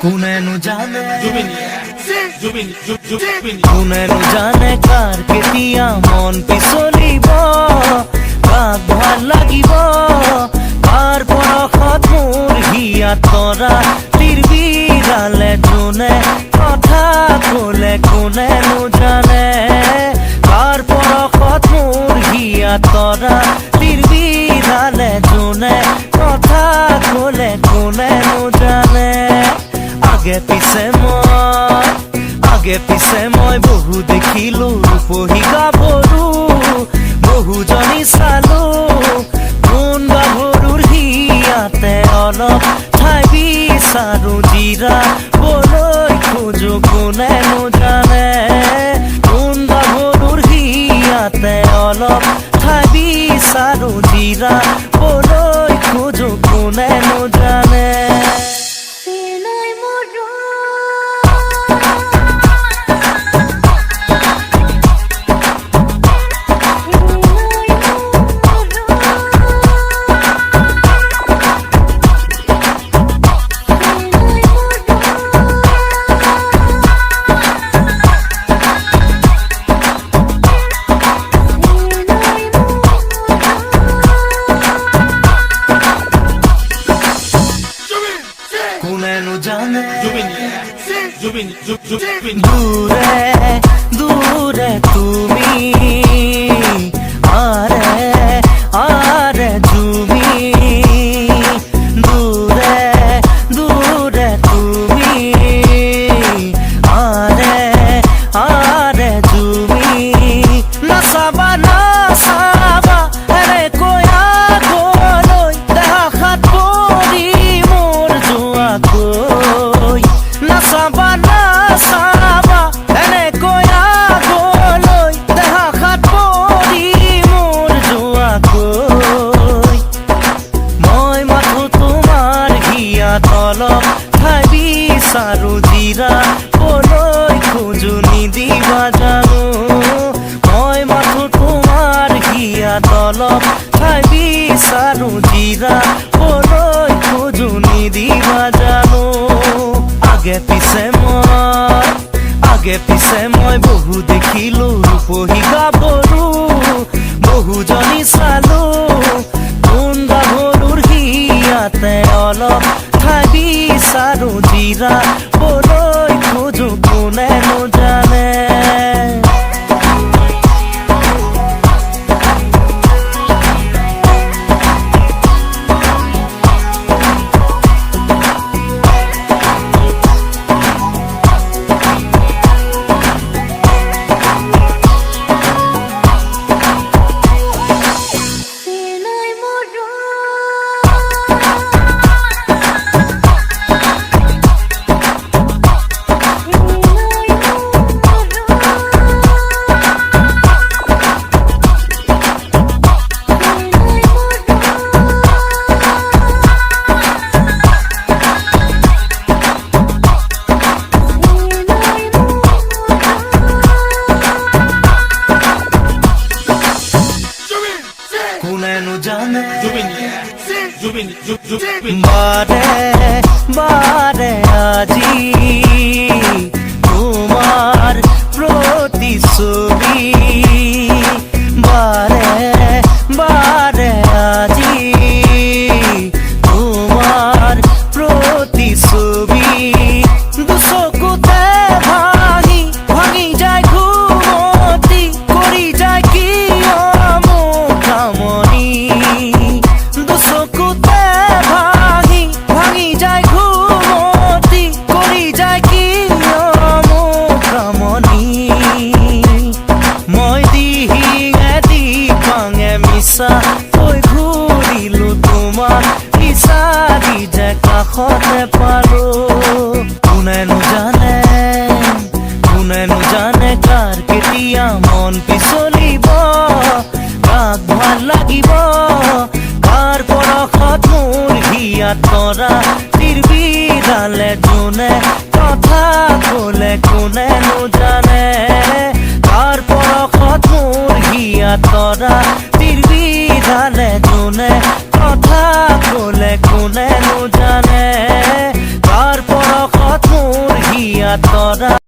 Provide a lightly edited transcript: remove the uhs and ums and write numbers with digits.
কোনেনো জানে কোনেনো জানে কাৰ কেতিয়া মন পিছলিব কাক ভাল লাগিব কাৰ পৰশত মোৰ হিয়াত তৰা তীৰ বিৰালে যোনে কথা ক'লে কোনেনো জানে কাৰ পৰশত মোৰ হিয়াত তৰা তীৰ বিৰালে যোনে কথা ক'লে কোনেনো জানে আগে পিছে মই বহু দেখিলো ৰূপহী গাভৰু বহুজনী চালো কোন গাভৰুৰ হিয়াতে অলপ ঠাই বিচাৰো জিৰাবলৈ খোজো কোনেনো জানে কোন গাভৰুৰ হিয়াতে অলপ ঠাই বিচাৰো জিৰাবলৈ খোজো কোনেনো জানে কোনেনো জানে দূরে দূরে তুমি আরে আরে তুমি দূরে দূরে তুমি আরে আরে তুমি নাচাবা নাচাবা আরে কয়া গলৈ দেহা হাত পৰি মোৰ যোৱা কৈ নাচাবা নাচাবা এনে কয়া গলৈ দেহা হাত পৰি মোৰ যোৱা কৈ মই মাথো তোমাৰ হিয়াত অলপ ঠাই বিচাৰো জিৰাবলৈ খোজো নিদিবা জানো মই মাথো তোমাৰ হিয়াত অলপ ঠাই বিচাৰো জিৰাবলৈ খোজো নিদিবা জানো আগে পিছে মই বহু দেখিলো ৰূপহী গাভৰু বহুজনী চালো কোন গাভৰুৰ হিয়াতে অলপ ঠাই বিচাৰো জিৰাবলৈ খোজো কোনেনো জানে কোনেনো জানে বারে বারে আজি তোমার প্রতিছবি বারে বারে আজি তোমার প্রতিছবি দুচকুতে ভাঙি ভাঙি যায় ঘুমতি কৰি যায় কি পৰশতে পালো কোনেনো জানে কাৰ কেতিয়া মন পিছলিব কাক ভাল লাগিব কাৰ পৰশত মোৰ হিয়াত পৰা তিৰবিৰালে যোনে কথা ক'লে কোনেনো জানে কাৰ পৰশত মোৰ হিয়াত পৰা তিৰবিৰালে যোনে কথা ক'লে কোনেনো জানে কাৰ পৰশত মোৰ হিয়াত পৰা